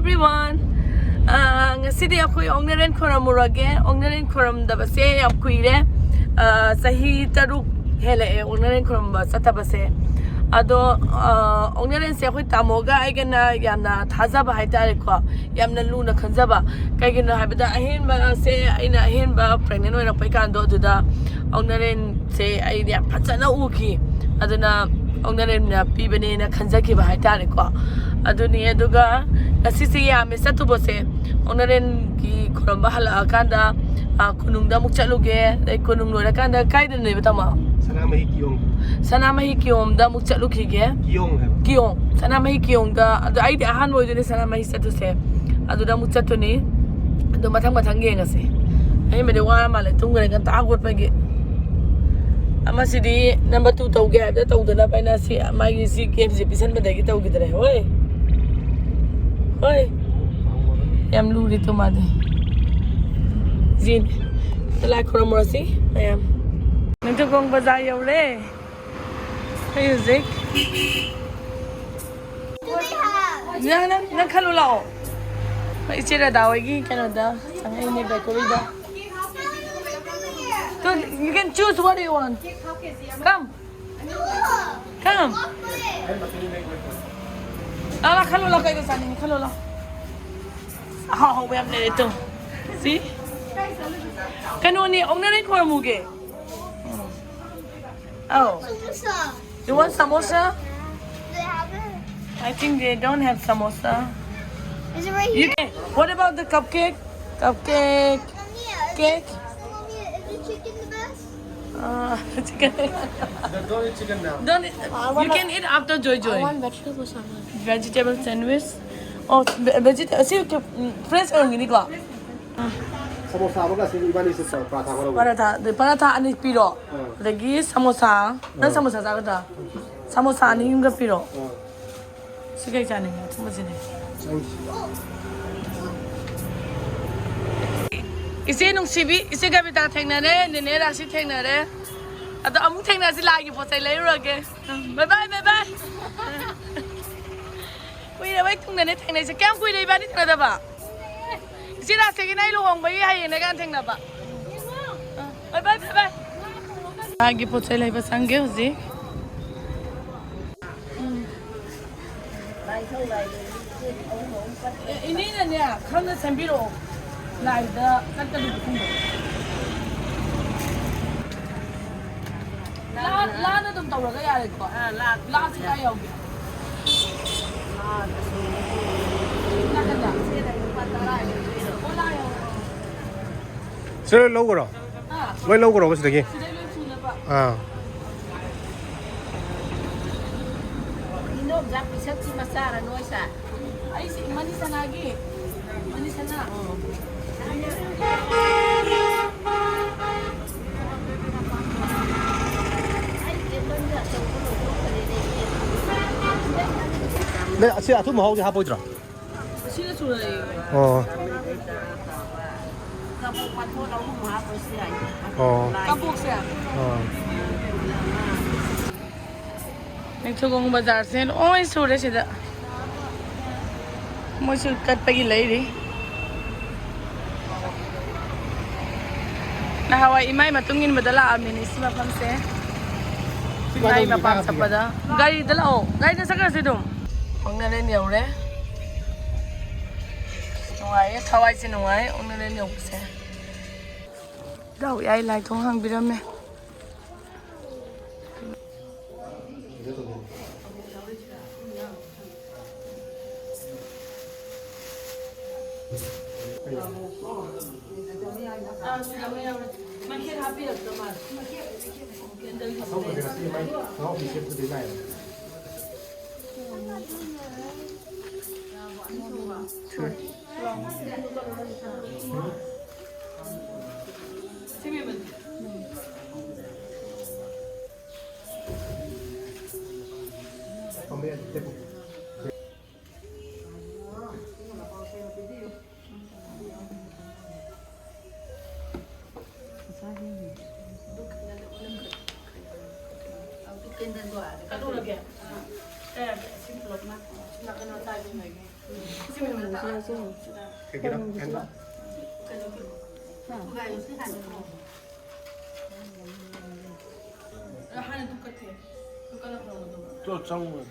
everyone. Ngasi ako yung ongnarin koramurage. Ongnarin koram da base apko ire. Sahi taruk hele ongnarin koram ba sata base. Ado ongnarin se ako tamoga ay gana yamna taza ba hay tare ko. Yamna luna kanza ba. Kay gana hay bada ahin ba se ina ahin ba pregnant na pa ikando duda. Ongnarin se ay ya patsana uki. Ado na ongnarin na pibane na kanza ki ba hay tare ko. Aduni eduga kasisi ya me satu bose onarin ki koramba hala kanda kunung da mukcha luge kunung lo kanda kaiden ne betama sana mahi kiyom da mukcha lukige kiyong sana mahi kiyong da adu ai da han boy dune sana mahi satu se adu da mukcha to ni adu matang ge ngase ai me de wa ma le tungre kan ta got mage ama sidi number 2 tawge da tawdana paina si magi si game si pisan me dagi tawge dare hoy Oi, am luri tu made. Zin, telah kurang merasi, ayam. Nanti kong bazar ya ule. Ayo Zik. Nang kalau lau. Mai cera dah lagi kan ada. Sangat ini bakery dah. So you can choose what you want. Come. Come. Ala kalau lah kayak sana ni kalau lah. We have itu. See? Kanuni, om na rin ko muge. Oh. You want samosa? They have it. I think they don't have samosa. Is it right You here? can. What about the cupcake? Cupcake. Cake. Mommy, is the chicken the best? Chicken. Don't eat chicken now. Don't. You can eat after Joy Joy. I want vegetable sandwich. Vegetable sandwich. Oh, vegetable. See, fresh orang ini kah? Samosa apa sih iban itu paratha kalau. Paratha ani piro. Lagi samosa. Nan samosa sahaja dah. Samosa ani juga piro. Siapa yang ni? Macam ni. Isi nung sibi, isi kami tak tengna re, nene rasi tengna re. Atau amu tengna si lagi posai layu lagi. Bye bye. Wih, awak tu nene tengna si kam kui lagi bani tengna apa? Isi rasi kena ilu orang bayi hai nene kan tengna apa? Bye. Lagi posai layu pasang ke uzi. Ini ni ya, kan sembiro. Lai da kan ta lu kun la na dum taw ga ya le ko la si ka yaw gi la ka da se da pa ta la ko la yaw Sir, logo ro. Why logo ro? Basta lagi. si dai lu su na ba Inom jak bisa si masara noisa. ai si mani sanagi mani sana 네, 아침 아침 뭐 하고 하 보이더라. sila su lai Kamu patu lalu mau apa sih? kapok siya Nagtugong bazar sin oi sure sida mo sulkat pagi lai ri na Hawaii imay matungin madala amin isma pamse imay mapam sa pada gari dala o gari na sa kasi dum ong na rin yaw re nungay Hawaii sinungay ong na rin yaw kasi daw yay lai thong hang birame Makin happy lah teman. Kado lagi. Simple nak kena tahu lagi. Kira enak. 하는 똑같아. 똑같아 그런 거. 또 짱구.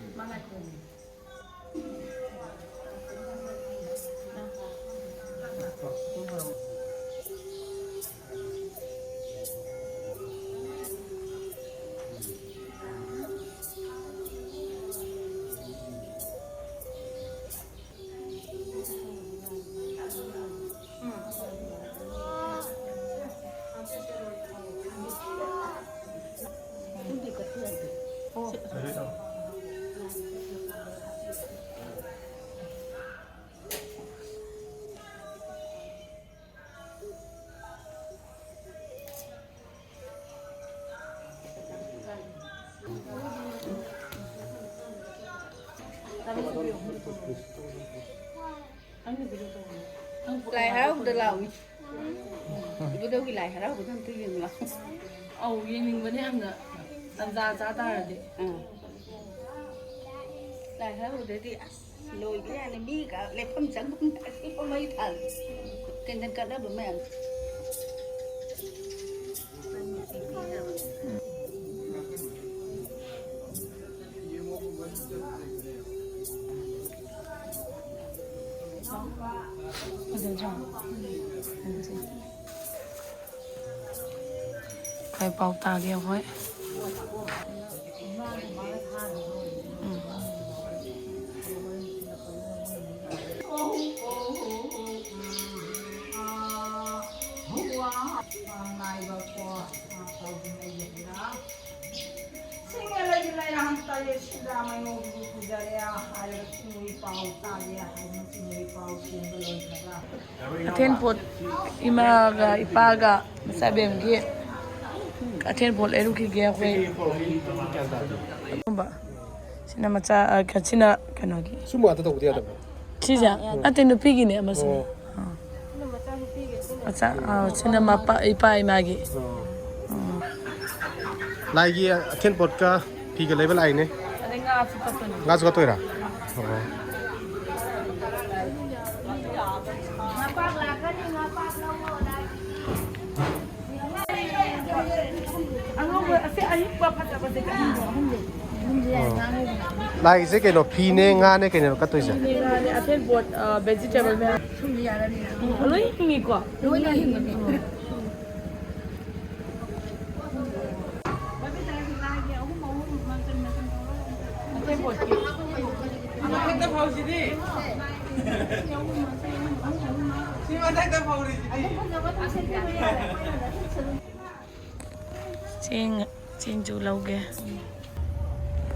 Lại hả không được lòng. Bữa đâu cái lại hả đâu không tư dừng lòng. 얘는 뭐냐 남자 자다를 돼. Lại hả rồi thì lôi cái này bi cả lại không chẳng không mấy thằng. Cái nên cả đó bữa mẹ. Cái bao tà kia vậy. Aten pot imaga ipaga sabem gi aten pot eru ki ge khwe ba sina macha kachina kanagi Semua ada tahu dia ada. chija aten no pigi ne amas macha sina mapa ipa imagi Lagi akhir podcast tiga level lain ni. ada nga asu patoni Nggak suka tuh ya? Lagi sih kayak no pine ngane kayak no kata isya. aten pot vegetable me alo hingi ko aten pot kita pausidi Ching chu lau ge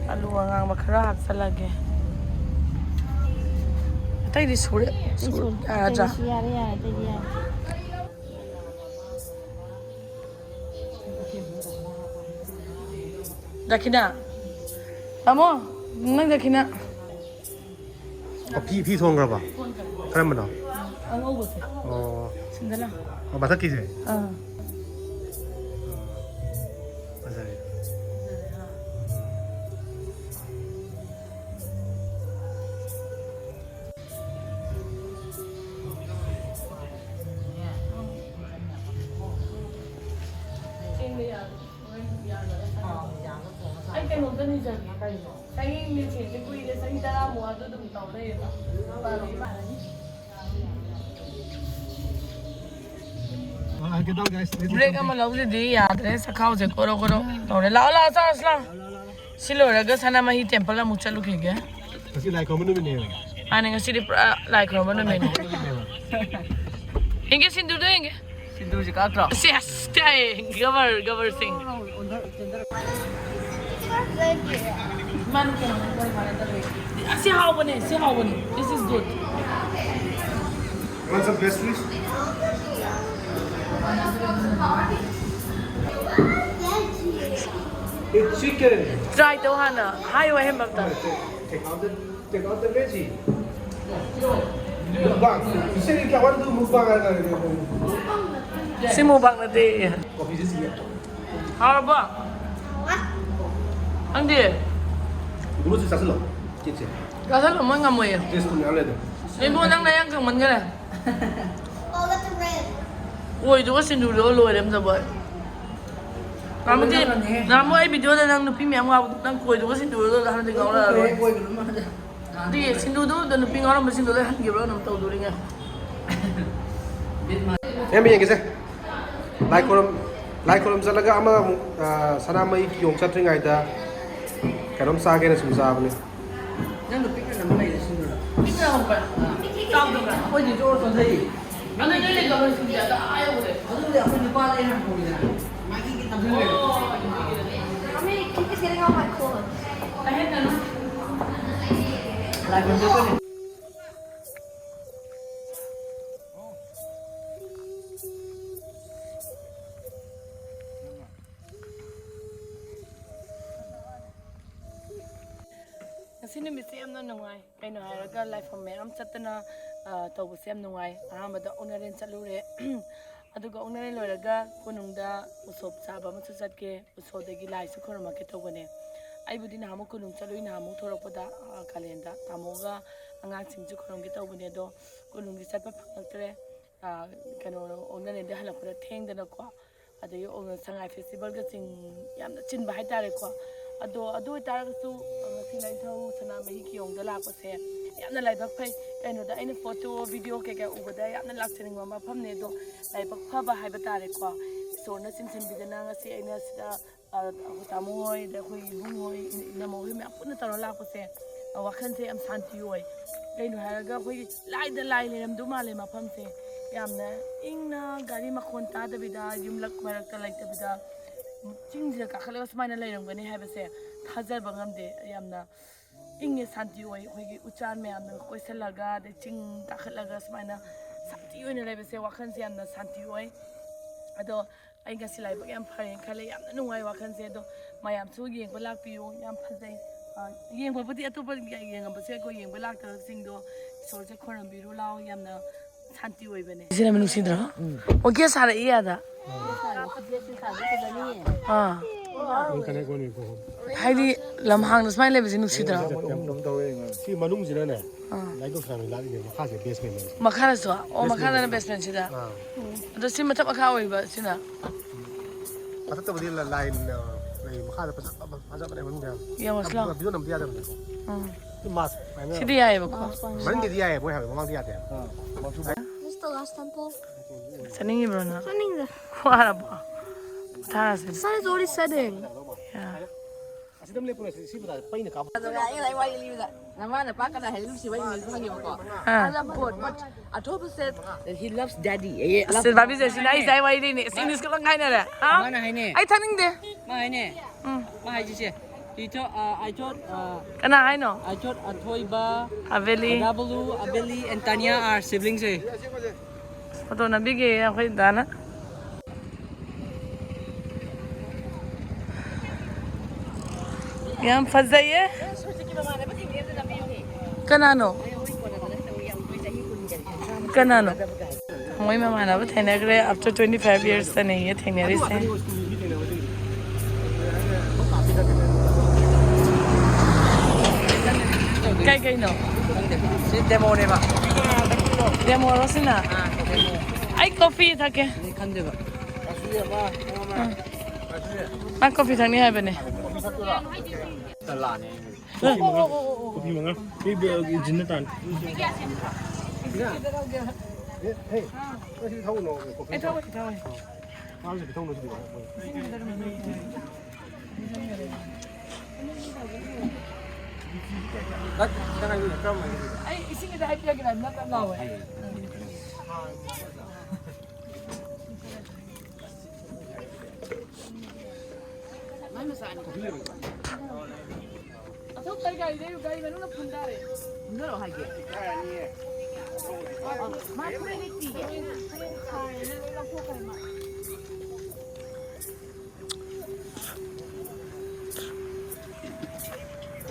alu ngang ma khara hak sala ge tai di sure aja dakina amo nang dakina 피 통한 거 봐. 그러면 너. ang ubos sindala 맞아 끼지. ah 맞아요. ai cái một tên giờ cái như chỉ cái quy để sinh ra mùa tôi đừng tàu đây và lấy bạn Get down guys. break ama lovely day yaad re sakhao je koro tore lao la sa asla silo raga sana mahi temple la muchalu ke ge Kasi like kamu ni ni. ane ngasi di like ro manu men inge sindu do inge Sindu si Katra. yes stay gavar sing man ke see how bane this is good Want some pastries? It's chicken. try to hana hayo hem of that Take out the veggie. Mukbang. You said you want to do mukbang. si mubang na de Coffee is here. how ba ang di Dulu sih saslo. Kecil. kasal mo nga mo eh Just punya ada. Rainbow nang na yang kang man ka na. Oh, that's a red. Uy, doon ka sindulo, loy rin sa boy. Namu ay video na nang nupi miyang mga nang kuy doon ka sindulo, lahat na tingnan ko na. Di, sindulo, doon nupi nga lang ba sindulo, han gibro nang tao doon nga. Em bị cái gì? Lại còn rất là gã mà sana mấy dùng chất trên ngày ta cái đó xa cái này sủng xa vậy. Nang lupi ka naman ay sinula. Pika ako ba? Tawag ka. Ako di jor sa dai. Ano yung nilay ka ba siya? Ayaw ko rin. Ano di ako di pa ay han ko na. Makikita mo yun. Mommy, keep is getting all my clothes. Kahit ano. Lagon dito ni. Kasi numis siyam na nungay. Kaya naharaga life from me. Am sa na tawag siyam nungay. Ahamada una rin sa lure. Aduga una rin loraga kunungda usop saba masusat ke usodagi lai su koroma ke tawone. Ay budi na hamu kunung chaloy na hamu thorok pada kalenda. Tamoga angang sing su korom ke tawone do kunung di sapa pangakre kano una rin de halak pada theng dana kwa. Adayo onga sangai festival ga sing yamna chin bahai tare kwa. ꯑꯗꯨ ꯑꯣꯏꯇꯥꯔꯒꯁꯨ ꯉꯁꯤ ꯂꯥꯏꯊꯧ ꯁꯅꯥꯃꯍꯤ ꯀꯤꯌꯣꯡꯗ ꯂꯥꯛꯄꯁꯦ ꯌꯥꯝꯅ ꯂꯥꯏꯕꯛ ꯐꯩ ꯀꯩꯅꯣꯗ ꯑꯩꯅ photo video ꯀꯩꯀꯥ ꯎꯕꯗ ꯌꯥꯝꯅ ꯂꯥꯛꯆꯅꯤꯡꯕ ꯃꯐꯝꯅꯦ ꯑꯗꯣ ꯂꯥꯏꯕꯛ ꯐꯕ ꯍꯥꯏꯕ ꯇꯥꯔꯦꯀꯣ ꯏꯁꯣꯔꯅ ꯆꯤꯡꯁꯤꯟꯕꯤꯗꯅ ꯉꯁꯤ ꯑꯩꯅ ꯁꯤꯗ ꯇꯥꯃꯣ ꯍꯣꯏ ꯑꯗ ꯑꯩꯈꯣꯏ ꯏꯕꯨꯡ ꯍꯣꯏ ꯏꯅꯝꯃ ꯍꯣꯏ ꯃꯌꯥꯝ ꯄꯨꯟꯅ ꯇꯧꯔ ꯂꯥꯛꯄꯁꯦ ꯋꯥꯈꯜꯁꯦ ꯌꯥꯝ ꯁꯥꯟꯇꯤ ꯑꯣꯏ ꯀꯩꯅꯣ ꯍꯥꯏꯔꯒ ꯑꯩꯈꯣꯏꯒꯤ ꯂꯥꯏꯗ ꯂꯥꯏ ꯂꯩꯔꯝꯗꯧ ꯃꯥꯜꯂꯦ ꯃꯐꯝꯁꯦ ꯌꯥꯝꯅ ꯏꯪꯅ ꯒꯥꯔꯤ ꯃꯈꯣꯟ ꯇꯥꯗꯕꯤꯗ ꯌꯨꯝꯂꯛ ꯃꯔꯛꯇ ꯂꯩꯇꯕꯤꯗ ꯆꯤꯡꯁꯤꯗ ꯀꯥꯈꯠꯂꯒ ꯁꯨꯃꯥꯏꯅ ꯂꯩꯔꯝꯒꯅꯤ ꯍꯥꯏꯕꯁꯦ ꯊꯥꯖꯕ ꯉꯝꯗꯦ ꯌꯥꯝꯅ ꯏꯪꯉꯦ ꯁꯥꯟꯇꯤ ꯑꯣꯏ ꯑꯩꯈꯣꯏꯒꯤ ꯎꯆꯥꯟ ꯃꯌꯥꯝꯅ ꯀꯣꯏꯁꯜꯂꯒ ꯑꯗꯩ ꯆꯤꯡ ꯀꯥꯈꯠꯂꯒ ꯁꯨꯃꯥꯏꯅ ꯁꯥꯟꯇꯤ ꯑꯣꯏꯅ ꯂꯩꯕꯁꯦ ꯋꯥꯈꯜꯁꯦ ꯌꯥꯝꯅ ꯁꯥꯟꯇꯤ ꯑꯣꯏ ꯑꯗꯣ ꯑꯩ ꯉꯁꯤ ꯂꯥꯏꯕꯛ ꯌꯥꯝ ꯐꯔꯦꯅ ꯈꯜꯂꯦ ꯌꯥꯝꯅ ꯅꯨꯡꯉꯥꯏ ꯋꯥꯈꯜꯁꯦ ꯑꯗꯣ ꯃꯌꯥꯝꯁꯨ ꯌꯦꯡꯕ ꯂꯥꯛꯄꯤꯌꯨ ꯌꯥꯝ ꯐꯖꯩ ꯌꯦꯡꯕꯕꯨꯗꯤ ꯑꯇꯣꯞꯄ ꯌꯦꯡꯉꯝꯕꯁꯦ ꯑꯩꯈꯣꯏ ꯌꯦꯡꯕ ꯂꯥꯛꯇꯕꯁꯤꯡꯗꯣ ꯏꯁꯣꯔꯁꯦ ꯈꯣꯏꯔꯝꯕꯤꯔꯨ ꯂꯥꯎ ꯌꯥꯝꯅ ꯁꯥꯟꯇꯤ ꯑꯣꯏꯕꯅꯦ ꯁꯤꯅ ꯅꯨꯡꯁꯤꯗ꯭ꯔꯣ ꯑꯣꯀꯦ ꯁꯥꯔꯛꯏ ꯑꯗ ꯍꯥꯏꯗꯤ ꯂꯝꯍꯥꯡꯗ ꯁꯨꯃꯥꯏꯅ ꯂꯩꯕꯁꯤ ꯅꯨꯡꯁꯤꯗ꯭ꯔꯣ ꯁꯤ ꯃꯅꯨꯡꯁꯤꯗꯅꯦ ꯂꯥꯏꯊꯧ ꯁꯅꯥꯃꯍꯤ ꯂꯥꯠꯂꯤꯅꯦ ꯃꯈꯥꯁꯦ ꯕꯦꯁꯃꯦꯟ ꯃꯈꯥꯗꯁꯨ ꯑꯣ ꯃꯈꯥꯗꯅ ꯕꯦꯁꯃꯦꯟꯁꯤꯗ ꯑꯗꯣ ꯁꯤ ꯃꯊꯛ ꯃꯈꯥ ꯑꯣꯏꯕ ꯁꯤꯅ ꯃꯊꯛꯇꯕꯨꯗꯤ ꯂꯥꯏ ꯂꯩ ꯃꯈꯥꯗ ꯐꯖꯕꯅꯦ ꯃꯅꯨꯡꯗ ꯌꯦꯡꯉꯨꯁꯤ ꯂꯥꯎ ꯚꯤꯗꯤꯑꯣ ꯅꯝꯕ ꯌꯥꯗꯕꯅꯦ ꯁꯤ ꯃꯥꯁ ꯁꯤꯗꯤ ꯌꯥꯏꯑꯕꯀꯣ ꯃꯅꯤꯡꯗꯗꯤ ꯌꯥꯏꯌꯦ ꯃꯣꯏ ꯍꯥꯏꯕ ꯃꯃꯥꯡꯗꯤ ꯌꯥꯗꯦ This is the last temple. ꯆꯠꯅꯤꯡꯉꯤꯕ꯭ꯔꯣ ꯅꯪ Sunning the ꯋꯥꯔꯕꯣ ꯊꯥꯔꯁꯤ sun is already setting. ꯑꯁꯤꯗ ꯂꯦꯞꯄꯨꯔꯦ ꯁꯤꯕꯨꯗ ꯄꯩꯅ ꯀꯥꯞꯄ Namana pa ka na hello si Wayne ni hangi ko. Alam ko but Atobo said that he loves daddy. ꯁꯤ ꯕꯥꯕꯤꯁꯦ ꯁꯤꯅ ꯑꯩꯁꯦ ꯑꯩ ꯋꯥꯔꯤꯅꯤ ꯏꯪꯂꯤꯁ ꯀ ꯂꯪ ꯍꯥꯏꯅꯔꯦ Mana hai ne? ꯑꯩ ꯊꯥꯅꯤꯡꯗꯦ Ma hai ne? Ma hai ji se. I thought ꯀꯅꯥ ꯍꯥꯏꯅꯣ Atoiba, Abeli Rabalu, Abeli and Tanya are siblings eh. Photo ꯅꯝꯕꯤꯒꯦ ꯑꯩꯈꯣꯏ ꯗꯥꯅ ꯌꯥꯝ ꯐꯖꯩꯌꯦ ꯀꯅꯥꯅꯣ ꯀꯅꯥꯅꯣ ꯃꯣꯏ ꯃꯃꯥꯟꯅꯕ ꯊꯦꯡꯅꯈ꯭ꯔꯦ ꯑꯐꯇꯔ 25 yearsꯇꯅꯦꯌꯦ ꯊꯦꯡꯅꯔꯤꯁꯦ ꯀꯩ ꯀꯩꯅꯣ Si demo ne ba. ꯗꯦꯃꯣꯔꯣ ꯁꯤꯅ ꯑꯩ ꯀꯣꯐꯤ ꯊꯛꯀꯦ Ni khande ba. ꯃꯥ ꯀꯣꯐꯤ ꯊꯛꯅꯤ ꯍꯥꯏꯕꯅꯦ ꯀꯣꯐꯤ ꯃꯉꯥ ꯁꯤ ꯖꯤꯟꯅ ꯇꯥꯟ ꯍꯦ ꯁꯤ ꯊꯧꯅꯣ ꯀꯣꯐꯤ ꯑꯩ ꯊꯛꯑꯣꯏ ꯊꯛꯑꯣꯏ ꯃꯥꯁꯨ ꯊꯧꯅꯣ ꯁꯤꯗꯤ ꯑꯩ ꯏꯁꯤꯡꯒꯤꯗ ꯍꯥꯏꯕꯤꯔꯒꯦ ꯅꯠꯇ ꯂꯥꯎꯋꯦ ꯑꯊꯧ ꯀꯔꯤ ꯒꯥꯔꯤ ꯃꯅꯨꯡꯗ ꯐꯨꯟ ꯇꯥꯔꯦ Ndoro hage. ꯃꯥ ꯐꯨꯔꯤꯠ ꯄꯤꯒꯦ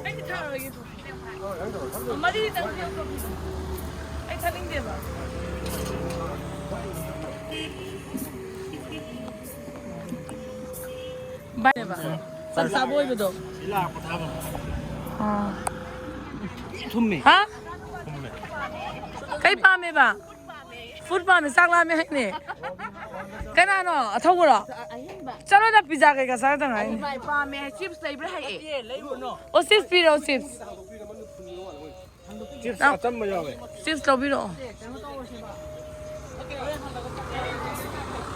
ꯑꯩꯗꯤ ꯊꯥꯔꯣꯏꯒꯦ ꯃꯔꯤꯗꯪ ꯑꯩ ꯊꯥꯅꯤꯡꯗꯦꯕ ꯕꯥꯏꯅꯦꯕ ꯆꯥꯕ ꯑꯣꯏꯕꯗꯣ Thumme. ꯍꯥ Kay pa me ba? Food pa me sak la me hai ne. Kana no athau ro. Chalo na pizza ke ka sa ta ngai. ပါမယ် chips တွေပြဟဲ့အေးလေးဘူးနော် O chips pi ro chips. จิ๊บအတမ်းမရပဲ Chips lo pi ro.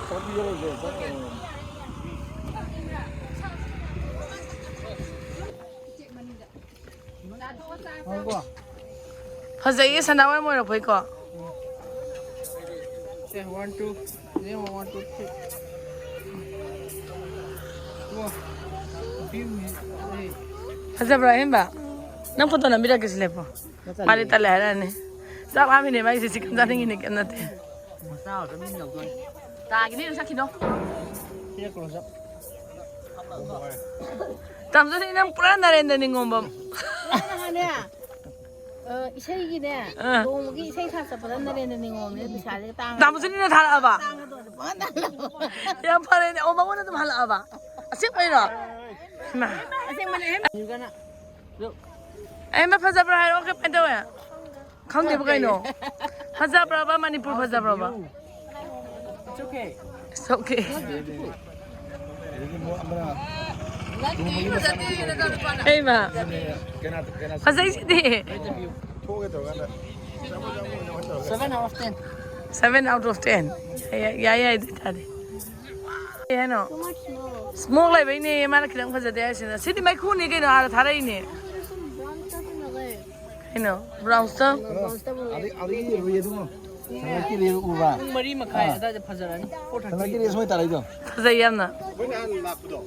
ဆော်ဒီရိုးရိုး ဟုတ်ကွာ Phase ye sana wa mo ro phoi ko. 1 2 0 1 2 3 哇 Phase Ibrahim ba. Nang photo na mira kis le po. Mali ta la ra ne. Sa ba mi ne mai si kan ta ni ne kan na te. မစားတော့မင်းလောက်တော့တာကနေ့ဆက်ခင်တော့ ဒီကလောစပ် Tam so ni nang pura na ren ni ngom ba. ဟာနဲ့အရှိကြီးနဲ့ဘုံကြီးစိတ်ထားစပရနဲ့နေငုံနဲ့တခြားလေးတာ Tam so ni na tha la ba. တာတော့ဘာသာလို့ Ya pa ne o ba wona tum hala ba. Asik mai ro. Ma. အစင်မနေယူကနာ Ai ma Phase Ibrahim okay pa to ya. Khang de ba kai no. Phase Ibrahim ba Manipur Phase Ibrahim ba. It's okay It's okay. Hey ma. Phase si de. ထိုးခဲ့တော့ကလည်း 7 out of 10 7 out of 10. Ya ya ta de. Ya no. Too much snow. Smoke like ni ma na kidang Phase de sin. City mai khu ni ke na tha rai ni. There's some brown stuff in the leg. I know. Brown stuff. 아직 위에 두고 장난끼리 우바 머리 막하야 다 파자라니 장난끼리 소리 따라이죠 Phase yam na. ဘယ်နဲ့လာဘူးတော့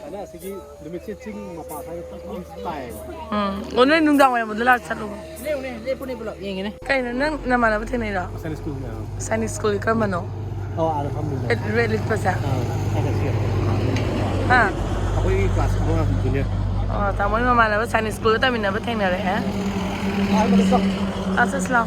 အဲ့ဒါစီကြီးဒီမချစ်ချင်းမပါဆိုင်ပတ်စတိုင် Onen nung dang wa mo la chat lo. 레오네 레포네 블럭 얘기네 Kai na ma na ba thin ni da. ဆန်စကူးနဲ့ Sani school ka ma no. 어 알hamdulillah It really pasa. ada siap Ha. ako yung class ko na dunya Oh, ta mo ma na ba Sani school ta min na ba thin na re ha. alhamdulillah Asas la.